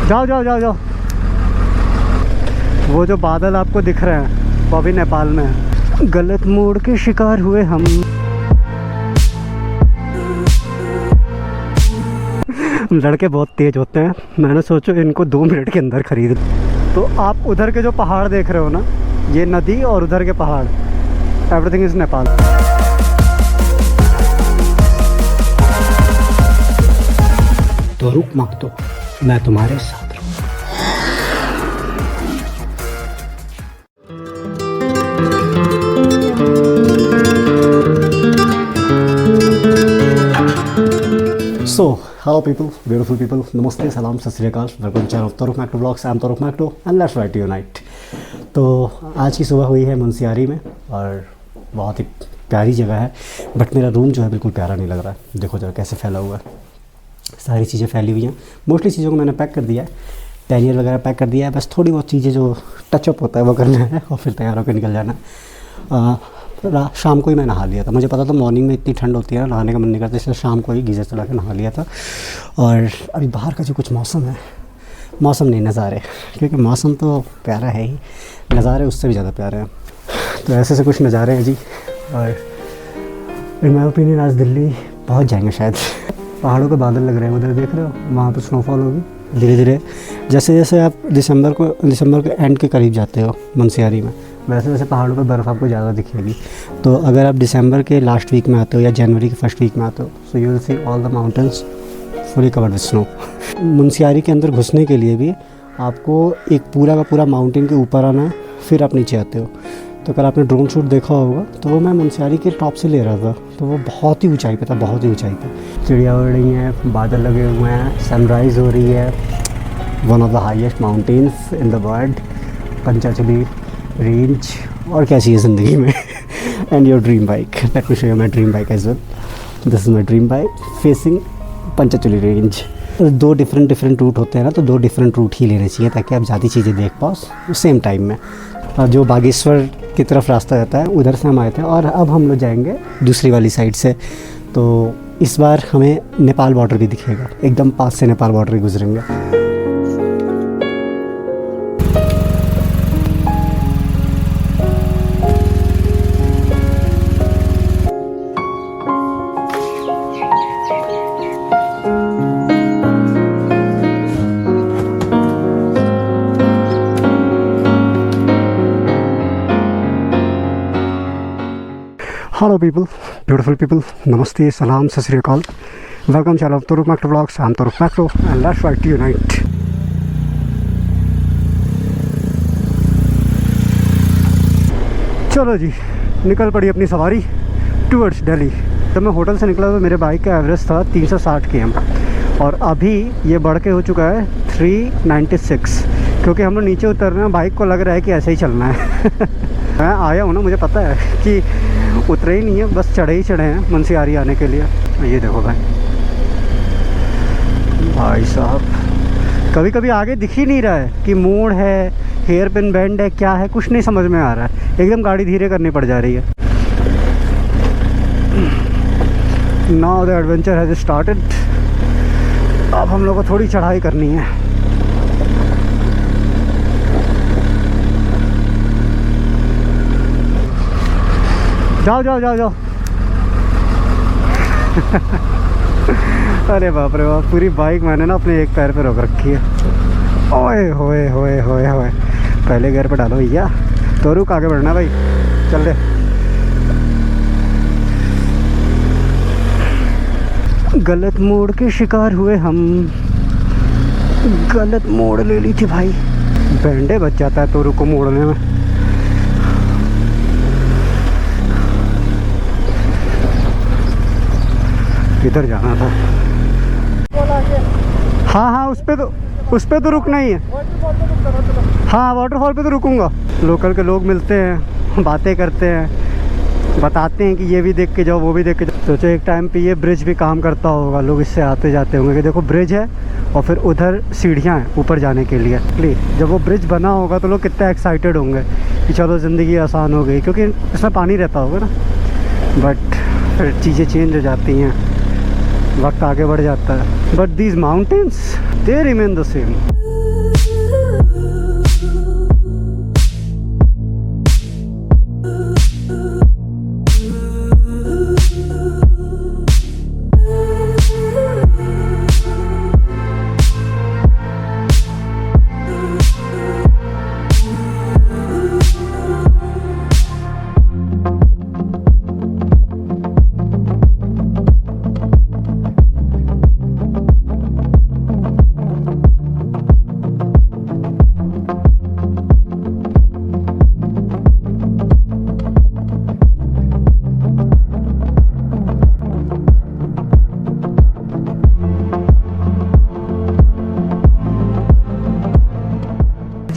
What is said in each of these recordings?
जाओ जाओ जाओ जाओ। वो जो बादल आपको दिख रहे हैं वो अभी नेपाल में है। गलत मोड़ के शिकार हुए हम। लड़के बहुत तेज होते हैं। मैंने सोचा इनको 2 मिनट के अंदर खरीद। तो आप उधर के जो पहाड़ देख रहे हो ना, ये नदी और उधर के पहाड़, एवरीथिंग इज़ नेपाल। तो रुक मत दो, मैं तुम्हारे साथ। So, hello people, beautiful people, नमस्ते, सलाम, Sat Shri Akal, welcome channel Toruk Makto blogs. I am Toruk Makto and let's ride unite. तो आज की सुबह हुई है मुंशियारी में और बहुत ही प्यारी जगह है, बट मेरा रूम जो है बिल्कुल प्यारा नहीं लग रहा है। देखो जरा कैसे फैला हुआ है, सारी चीज़ें फैली हुई हैं। मोस्टली चीज़ों को मैंने पैक कर दिया है, टेरियर वगैरह पैक कर दिया है, बस थोड़ी बहुत चीज़ें जो टचअप होता है वो करना है और फिर तैयार होकर निकल जाना। शाम को ही मैं नहा लिया था। मुझे पता था मॉर्निंग में इतनी ठंड होती है ना, नहाने का मन नहीं करता, इसलिए शाम को ही गीज़र चला के नहा लिया था। और अभी बाहर का जो कुछ मौसम है, मौसम नहीं नज़ारे, क्योंकि मौसम तो प्यारा है ही, नज़ारे उससे भी ज़्यादा प्यारे हैं। तो ऐसे से कुछ नज़ारे हैं जी। और इन माई ओपिनियन आज दिल्ली पहुँच जाएंगे शायद। पहाड़ों पे बादल लग रहे हैं, उधर देख रहे हो, वहाँ पर स्नोफॉल होगी धीरे धीरे। जैसे जैसे आप दिसंबर के एंड के करीब जाते हो मुंशियारी में, वैसे वैसे पहाड़ों पर बर्फ़ आपको ज़्यादा दिखेगी। तो अगर आप दिसंबर के लास्ट वीक में आते हो या जनवरी के फर्स्ट वीक में आते हो, so you will see all the mountains fully covered with snow. Munsiyari के अंदर घुसने के लिए भी आपको एक पूरा का पूरा माउंटेन के ऊपर आना है, फिर आप नीचे आते हो। तो अगर आपने ड्रोन शूट देखा होगा तो वो मैं मुंशियारी के टॉप से ले रहा था, तो वो बहुत ही ऊंचाई पे था, बहुत ही ऊंचाई पे। चिड़िया उड़ रही हैं, बादल लगे हुए हैं, सनराइज़ हो रही है। One of the highest mountains in the world, Panchachuli range. और क्या चाहिए ज़िंदगी में। And your dream bike, let me show you my dream bike as well. This is my dream bike facing Panchachuli range. 2 different route होते हैं ना, तो 2 different root ही लेने चाहिए ताकि आप ज़्यादा चीज़ें देख पाओ सेम टाइम में। जो बागेश्वर की तरफ रास्ता रहता है उधर से हम आए थे, और अब हम लोग जाएंगे दूसरी वाली साइड से। तो इस बार हमें नेपाल बॉर्डर भी दिखेगा, एकदम पास से नेपाल बॉर्डर ही गुजरेंगे। हेलो पीपल, ब्यूटीफुल पीपल, नमस्ते, सलाम, Sat Shri Akal, welcome channel Toruk Makto blogs. I am Toruk Makto and let's ride unite. चलो जी, निकल पड़ी अपनी सवारी टूवर्ड्स दिल्ली। जब मैं होटल से निकला तो मेरे बाइक का एवरेज था 360 km, और अभी ये बढ़ के हो चुका है 396, क्योंकि हम लोग नीचे उतर रहे हैं। बाइक को लग रहा है कि ऐसे ही चलना है। मैं आया हूँ ना, मुझे पता है कि उतरे ही नहीं है, बस चढ़े ही चढ़े हैं मुंशियारी आने के लिए। ये देखो भाई साहब, कभी कभी आगे दिख ही नहीं रहा है कि मोड़ है, हेयर पिन बेंड है, क्या है, कुछ नहीं समझ में आ रहा है। एकदम गाड़ी धीरे करनी पड़ जा रही है। Now the adventure has started. अब हम लोग को थोड़ी चढ़ाई करनी है। जाओ जाओ जाओ जाओ। अरे बाप रे बाप, पूरी बाइक मैंने ना अपने एक पैर पे रोक रखी है। ओए होए होए होए होए, पहले गियर पे डालो भैया। तो रुक, आगे बढ़ना भाई, चल दे। गलत मोड़ के शिकार हुए हम, गलत मोड़ ले ली थी भाई। बैंडे बच जाता है तोरू को मोड़ने में। इधर जाना था। हाँ हाँ, उस पे तो रुकना ही है। हाँ, वाटरफॉल पे तो रुकूंगा। लोकल के लोग मिलते हैं, बातें करते हैं, बताते हैं कि ये भी देख के जाओ, वो भी देख के जाओ। सोचो एक टाइम पे ये ब्रिज भी काम करता होगा, लोग इससे आते जाते होंगे कि देखो ब्रिज है और फिर उधर सीढ़ियाँ हैं ऊपर जाने के लिए। जब वो ब्रिज बना होगा तो लोग कितना एक्साइटेड होंगे कि चलो ज़िंदगी आसान हो गई, क्योंकि इसमें पानी रहता होगा ना। बट फिर चीज़ें चेंज हो जाती हैं, वक्त आगे बढ़ जाता है। But these mountains they remain the same.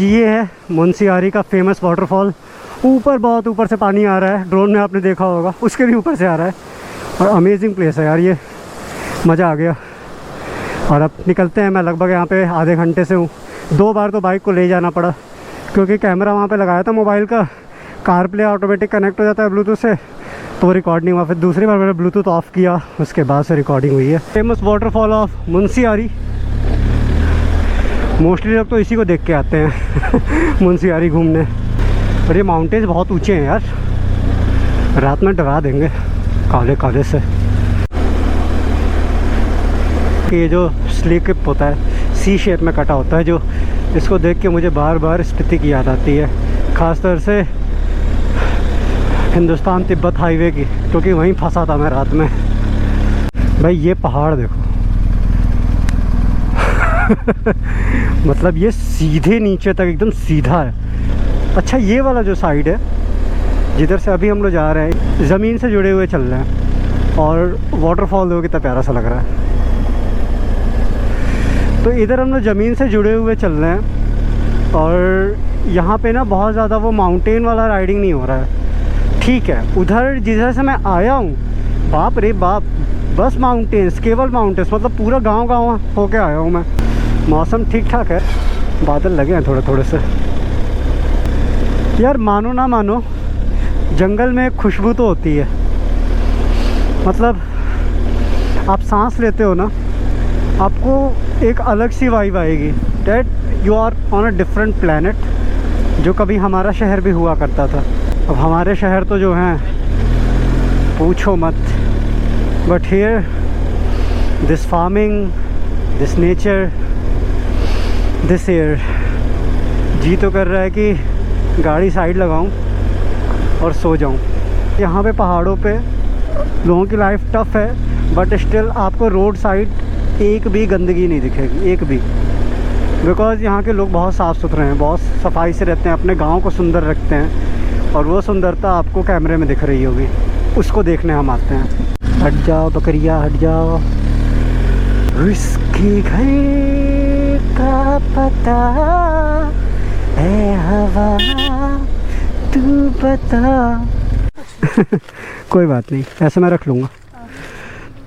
जी ये है मुंशियारी का फेमस वाटरफॉल। ऊपर बहुत ऊपर से पानी आ रहा है, ड्रोन में आपने देखा होगा, उसके भी ऊपर से आ रहा है। और अमेजिंग प्लेस है यार, ये मज़ा आ गया। और अब निकलते हैं। मैं लगभग यहाँ पे आधे घंटे से हूँ। 2 बार तो बाइक को ले जाना पड़ा क्योंकि कैमरा वहाँ पे लगाया था मोबाइल का, कार प्ले ऑटोमेटिक कनेक्ट हो जाता है ब्लूटूथ से, तो वो रिकॉर्ड नहीं हुआ। फिर दूसरी बार मैंने ब्लूटूथ ऑफ़ किया, उसके बाद से रिकॉर्डिंग हुई है। Famous waterfall of Munsiyari. Mostly लोग तो इसी को देख के आते हैं मुंशियारी घूमने। और ये माउंटेन्स बहुत ऊंचे हैं यार, रात में डरा देंगे काले काले से। ये जो स्लीप होता है, सी शेप में कटा होता है, जो इसको देख के मुझे बार बार स्पीति की याद आती है, ख़ासतौर से हिंदुस्तान तिब्बत हाईवे की, क्योंकि वहीं फंसा था मैं रात में। भाई ये पहाड़ देखो मतलब ये सीधे नीचे तक एकदम सीधा है। अच्छा ये वाला जो साइड है जिधर से अभी हम लोग जा रहे हैं, ज़मीन से जुड़े हुए चल रहे हैं और वाटरफॉल देखो कितना प्यारा सा लग रहा है। तो इधर हम लोग ज़मीन से जुड़े हुए चल रहे हैं और यहाँ पे ना बहुत ज़्यादा वो माउंटेन वाला राइडिंग नहीं हो रहा है। ठीक है, उधर जिधर से मैं आया हूँ, बाप रे बाप, बस माउंटेन्स, केवल माउंटेन्स, मतलब पूरा गांव होके आया हूँ मैं। मौसम ठीक ठाक है, बादल लगे हैं थोड़े थोड़े से। यार मानो ना मानो, जंगल में एक खुशबू तो होती है। मतलब आप सांस लेते हो ना, आपको एक अलग सी वाइब आएगी, that you are on a different planet, जो कभी हमारा शहर भी हुआ करता था। अब हमारे शहर तो जो हैं पूछो मत, but here this farming, this nature, this air, जी तो कर रहा है कि गाड़ी साइड लगाऊं और सो जाऊं। यहाँ पे पहाड़ों पे लोगों की लाइफ टफ है, बट स्टिल आपको रोड साइड एक भी गंदगी नहीं दिखेगी, एक भी, बिकॉज़ यहाँ के लोग बहुत साफ़ सुथरे हैं, बहुत सफाई से रहते हैं, अपने गांव को सुंदर रखते हैं। और वो सुंदरता आपको कैमरे में दिख रही होगी, उसको देखने हम आते हैं। हट जाओ बकरिया हट जाओ, उसके घर का पता है हवा तू बता कोई बात नहीं, ऐसे मैं रख लूँगा।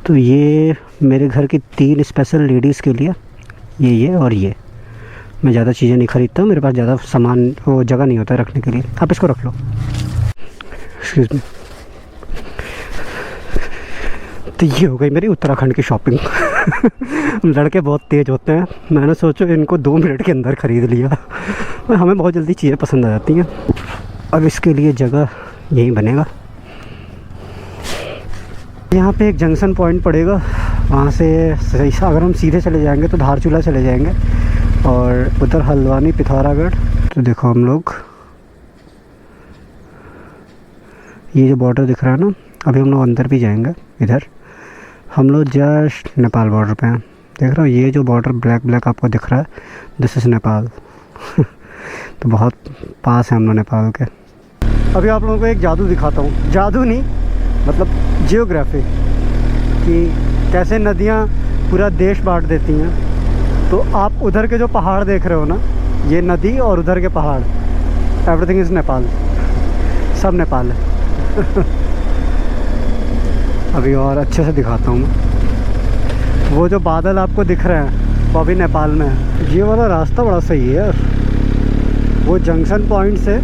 तो ये मेरे घर की 3 स्पेशल लेडीज़ के लिए, ये और ये। मैं ज़्यादा चीज़ें नहीं ख़रीदता हूँ, मेरे पास ज़्यादा सामान वो जगह नहीं होता है रखने के लिए। आप इसको रख लो, एक्सक्यूज़ मी। तो ये हो गई मेरी उत्तराखंड की शॉपिंग लड़के बहुत तेज़ होते हैं, मैंने सोचा इनको 2 मिनट के अंदर ख़रीद लिया। और हमें बहुत जल्दी चीज़ें पसंद आ जाती हैं। अब इसके लिए जगह यहीं बनेगा। यहाँ पे एक जंक्शन पॉइंट पड़ेगा, वहाँ से अगर हम सीधे चले जाएंगे तो धारचूला चले जाएंगे और उधर हल्द्वानी पिथौरागढ़। तो देखो हम लोग, ये जो बॉर्डर दिख रहा है ना, अभी हम लोग अंदर भी जाएंगे। इधर हम लोग जस्ट नेपाल बॉर्डर पे हैं, देख रहे हो ये जो बॉर्डर ब्लैक ब्लैक आपको दिख रहा है, दिस इज़ नेपाल तो बहुत पास है हम लोग नेपाल के। अभी आप लोगों को एक जादू दिखाता हूँ, जादू नहीं मतलब जियोग्राफी, कि कैसे नदियाँ पूरा देश बांट देती हैं। तो आप उधर के जो पहाड़ देख रहे हो ना, ये नदी और उधर के पहाड़, एवरीथिंग इज़ नेपाल, सब नेपाल है अभी और अच्छे से दिखाता हूँ मैं। वो जो बादल आपको दिख रहे हैं वो अभी नेपाल में है। ये वाला रास्ता बड़ा सही है यार, वो जंक्शन पॉइंट से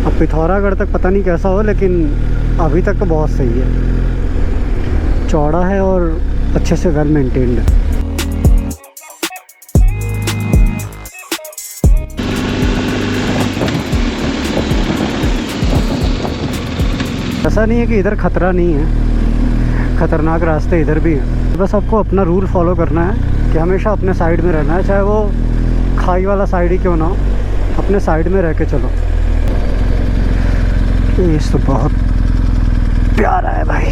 अब पिथौरागढ़ तक पता नहीं कैसा हो, लेकिन अभी तक तो बहुत सही है, चौड़ा है और अच्छे से वेल मेंटेन्ड है। ऐसा नहीं है कि इधर खतरा नहीं है, खतरनाक रास्ते इधर भी हैं। बस आपको अपना रूल फॉलो करना है कि हमेशा अपने साइड में रहना है, चाहे वो खाई वाला साइड ही क्यों ना हो, अपने साइड में रह के चलो। ये तो बहुत प्यारा है भाई।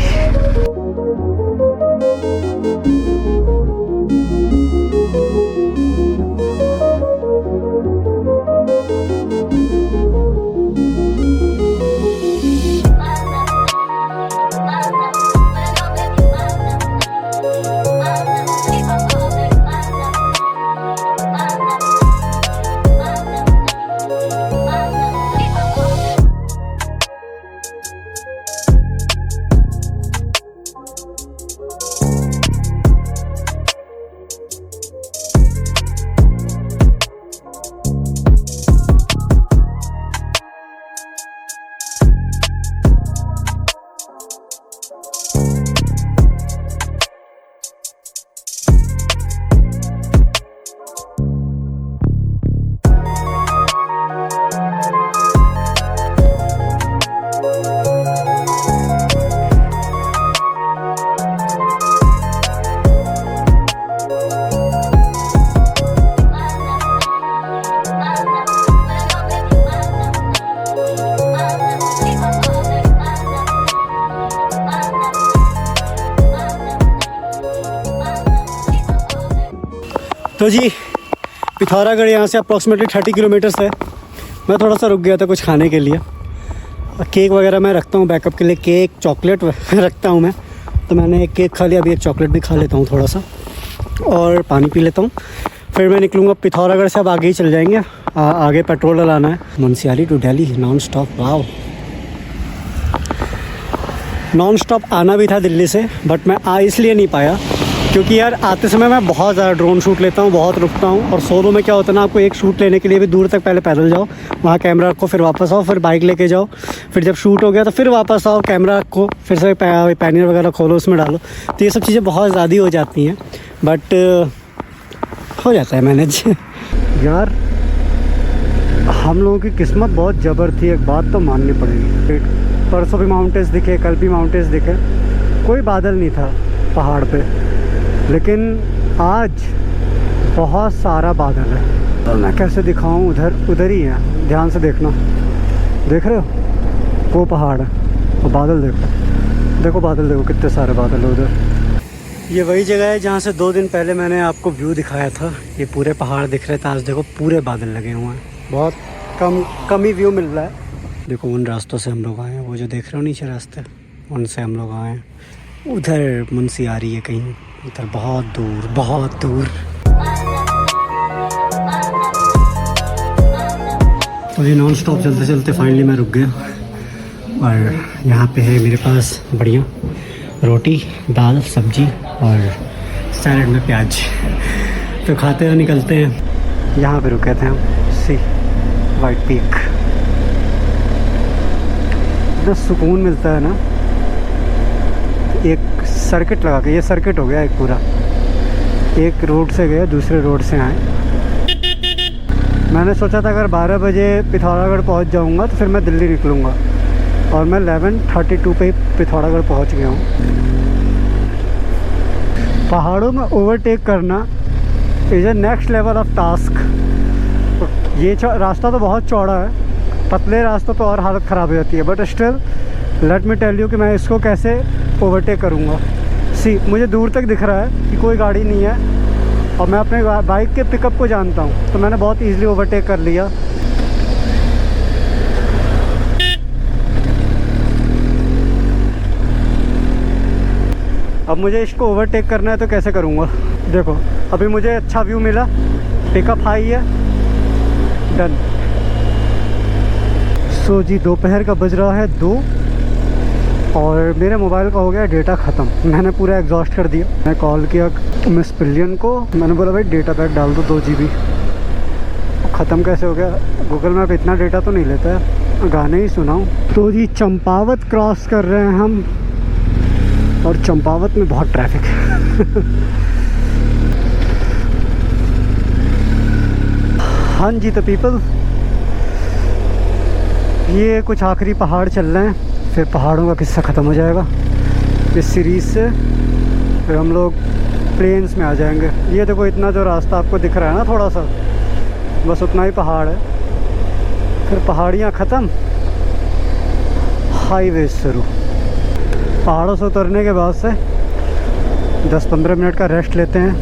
तो जी पिथौरागढ़ यहाँ से अप्रॉक्सीमेटली 30 किलोमीटर्स है। मैं थोड़ा सा रुक गया था कुछ खाने के लिए। केक वगैरह मैं रखता हूँ बैकअप के लिए, केक चॉकलेट रखता हूँ मैं। तो मैंने एक केक खा लिया, अभी एक चॉकलेट भी खा लेता हूँ थोड़ा सा, और पानी पी लेता हूँ। फिर मैं निकलूँगा पिथौरागढ़ से, अब आगे ही चल जाएंगे। आगे पेट्रोल डलाना है। Munsiyari to Delhi non stop. Wow, non stop आना भी था दिल्ली से, बट मैं आ इसलिए नहीं पाया क्योंकि यार आते समय मैं बहुत ज़्यादा ड्रोन शूट लेता हूँ, बहुत रुकता हूँ। और सोलो में क्या होता है ना, आपको एक शूट लेने के लिए भी दूर तक पहले पैदल जाओ, वहाँ कैमरा रखो, फिर वापस आओ, फिर बाइक लेके जाओ, फिर जब शूट हो गया तो फिर वापस आओ, कैमरा रखो, फिर से पैनियर वगैरह खोलो, उसमें डालो। तो ये सब चीज़ें बहुत ज़्यादा हो जाती हैं, बट हो जाता है मैनेज। यार हम लोगों की किस्मत बहुत जबर थी, एक बात तो माननी पड़ेगी। परसों भी माउंटेन्स दिखे, कल भी माउंटेन्स दिखे, कोई बादल नहीं था पहाड़ पे, लेकिन आज बहुत सारा बादल है। तो मैं कैसे दिखाऊं, उधर ही है, ध्यान से देखना। देख रहे हो वो पहाड़ है और बादल देखो बादल देखो, कितने सारे बादल है उधर। ये वही जगह है जहाँ से 2 दिन पहले मैंने आपको व्यू दिखाया था। ये पूरे पहाड़ दिख रहे थे, आज देखो पूरे बादल लगे हुए हैं। बहुत कम ही व्यू मिल रहा है। देखो उन रास्तों से हम लोग आए हैं, वो जो देख रहे हो नीचे रास्ते, उनसे हम लोग आए हैं। उधर मुंशियारी है कहीं उधर, बहुत दूर। तो ये नॉन स्टॉप चलते चलते फाइनली मैं रुक गया, और यहाँ पे है मेरे पास बढ़िया रोटी, दाल, सब्जी और सैलड में प्याज। तो खाते हुए निकलते हैं। यहाँ पे रुके थे हम, सी वाइट पीक। इतना सुकून मिलता है ना, एक सर्किट लगा के, ये सर्किट हो गया एक पूरा। एक रोड से गए, दूसरे रोड से आए। मैंने सोचा था अगर 12 बजे पिथौरागढ़ पहुंच जाऊंगा तो फिर मैं दिल्ली निकलूंगा, और मैं 11:32 पे पिथौरागढ़ पहुंच गया हूँ। पहाड़ों में ओवरटेक करना is a next level of task. ये रास्ता तो बहुत चौड़ा है, पतले रास्तों पे और हालत ख़राब हो जाती है, but still let me tell you कि मैं इसको कैसे ओवरटेक करूँगा। मुझे दूर तक दिख रहा है कि कोई गाड़ी नहीं है, और मैं अपने बाइक के पिकअप को जानता हूँ, तो मैंने बहुत ईज़िली ओवरटेक कर लिया। अब मुझे इसको ओवरटेक करना है तो कैसे करूँगा। देखो अभी मुझे अच्छा व्यू मिला, पिकअप हाई है, डन। सो जी दोपहर का बज रहा है 2, और मेरे मोबाइल का हो गया डेटा ख़त्म। मैंने पूरा एग्जॉस्ट कर दिया। मैं कॉल किया मिस पिलियन को, मैंने बोला भाई डेटा पैक डाल दो 2 GB। ख़त्म कैसे हो गया, गूगल मैप इतना डेटा तो नहीं लेता है, गाने ही सुनाऊँ। तो जी चंपावत क्रॉस कर रहे हैं हम, और चंपावत में बहुत ट्रैफिक है। हाँ जी तो पीपल, ये कुछ आखिरी पहाड़ चल रहे हैं, फिर पहाड़ों का किस्सा ख़त्म हो जाएगा इस सीरीज़ से। फिर हम लोग प्लेन्स में आ जाएंगे। ये देखो इतना जो रास्ता आपको दिख रहा है ना, थोड़ा सा, बस उतना ही पहाड़ है, फिर पहाड़ियाँ ख़त्म, हाईवे शुरू। पहाड़ों से उतरने के बाद से 10-15 मिनट का रेस्ट लेते हैं,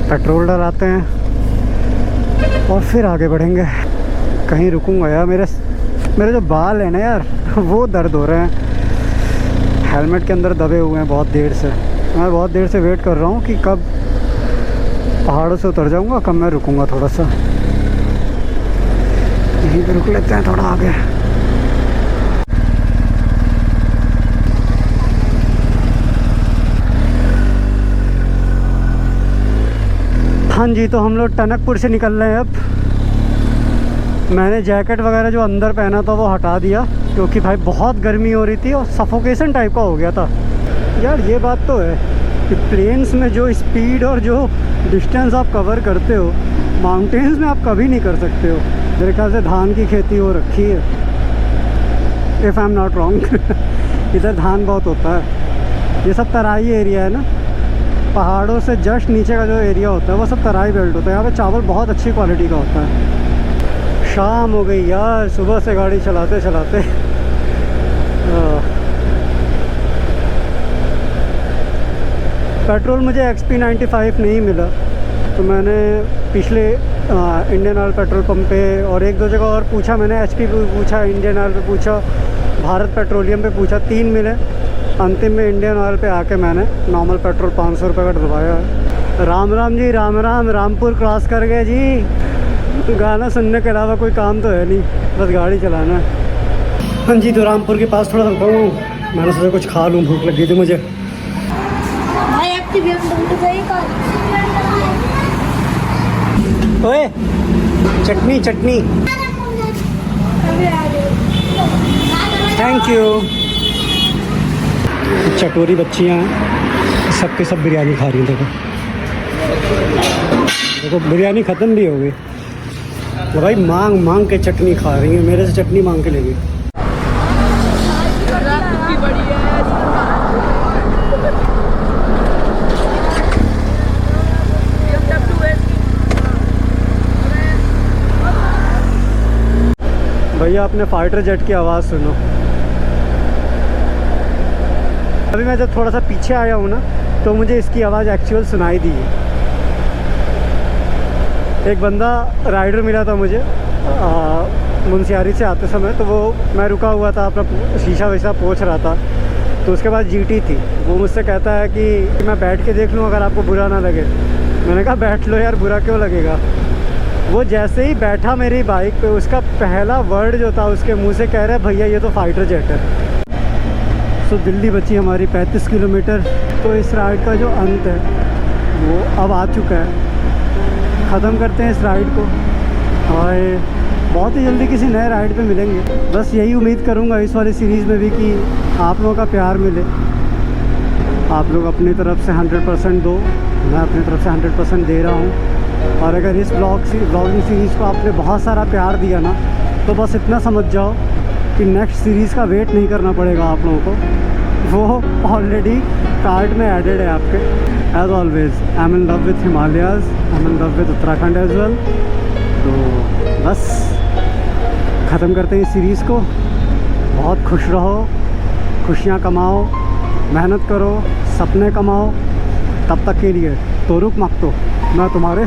पेट्रोल डलाते हैं, और फिर आगे बढ़ेंगे। कहीं रुकूंगा यार, मेरे जो बाल हैं ना यार, वो दर्द हो रहे हैं, हेलमेट के अंदर दबे हुए हैं बहुत देर से। मैं बहुत देर से वेट कर रहा हूँ कि कब पहाड़ों से उतर जाऊँगा, कब मैं रुकूंगा। थोड़ा सा यहीं पे रुक लेते हैं, थोड़ा आगे। हाँ जी तो हम लोग टनकपुर से निकल रहे हैं अब। मैंने जैकेट वगैरह जो अंदर पहना था वो हटा दिया, क्योंकि भाई बहुत गर्मी हो रही थी और सफोकेशन टाइप का हो गया था। यार ये बात तो है कि प्लेन्स में जो स्पीड और जो डिस्टेंस आप कवर करते हो, माउंटेन्स में आप कभी नहीं कर सकते हो। मेरे ख्याल से धान की खेती हो रखी है, if I am not wrong. इधर धान बहुत होता है। ये सब तराई एरिया है ना, पहाड़ों से जस्ट नीचे का जो एरिया होता है वो सब तराई बेल्ट होता है। यहाँ पे चावल बहुत अच्छी क्वालिटी का होता है। शाम हो गई यार, सुबह से गाड़ी चलाते चलाते। पेट्रोल मुझे XP95 नहीं मिला, तो मैंने पिछले इंडियन ऑयल पेट्रोल पंप पे और एक दो जगह और पूछा मैंने, एचपी पे पूछा, इंडियन ऑयल पे पूछा, भारत पेट्रोलियम पे पूछा, 3 मिले। अंतिम में इंडियन ऑयल पे आके मैंने नॉर्मल पेट्रोल 500 रुपये का डलवाया है। राम राम जी, राम राम। रामपुर क्रॉस कर गए जी। गाना सुनने के अलावा कोई काम तो है नहीं, बस गाड़ी चलाना है। हाँ जी, तो रामपुर के पास थोड़ा रुका हूँ, मैंने सोचा कुछ खा लूँ, भूख लगी थी मुझे। भाई आपकी BMW गई का? ओए चटनी चटनी, थैंक यू। चटोरी बच्चियाँ हैं, सबके सब बिरयानी खा रही हैं। देखो बिरयानी ख़त्म भी हो गई, तो भाई मांग मांग के चटनी खा रही है, मेरे से चटनी मांग के ले गई। भैया अपने फाइटर जेट की आवाज़ सुनो। अभी मैं जब थोड़ा सा पीछे आया हूँ ना, तो मुझे इसकी आवाज़ एक्चुअल सुनाई दी है। एक बंदा राइडर मिला था मुझे मुंशियारी से आते समय, तो वो मैं रुका हुआ था, अपना शीशा वैसा पोंछ रहा था, तो उसके बाद जीटी थी। वो मुझसे कहता है कि मैं बैठ के देख लूँ अगर आपको बुरा ना लगे। मैंने कहा बैठ लो यार, बुरा क्यों लगेगा। वो जैसे ही बैठा मेरी बाइक पे, उसका पहला वर्ड जो था उसके मुंह से, कह रहा है भैया ये तो फाइटर जेट है। तो दिल्ली बची हमारी 35 किलोमीटर। तो इस राइड का जो अंत है वो अब आ चुका है। ख़त्म करते हैं इस राइड को और बहुत ही जल्दी किसी नए राइड पे मिलेंगे। बस यही उम्मीद करूँगा इस वाली सीरीज़ में भी कि आप लोगों का प्यार मिले। आप लोग अपनी तरफ से 100% दो, मैं अपनी तरफ से 100% दे रहा हूँ। और अगर इस ब्लॉगिंग सीरीज़ को आपने बहुत सारा प्यार दिया ना, तो बस इतना समझ जाओ कि नेक्स्ट सीरीज़ का वेट नहीं करना पड़ेगा आप लोगों को, वो ऑलरेडी कार्ड में एडेड है आपके। As always I am in love with Himalayas, I am in love with Uttarakhand as well. तो बस ख़त्म करते हैं इस सीरीज़ को। बहुत खुश रहो, खुशियाँ कमाओ, मेहनत करो, सपने कमाओ। तब तक के लिए तो रुक मत, तो मैं तुम्हारे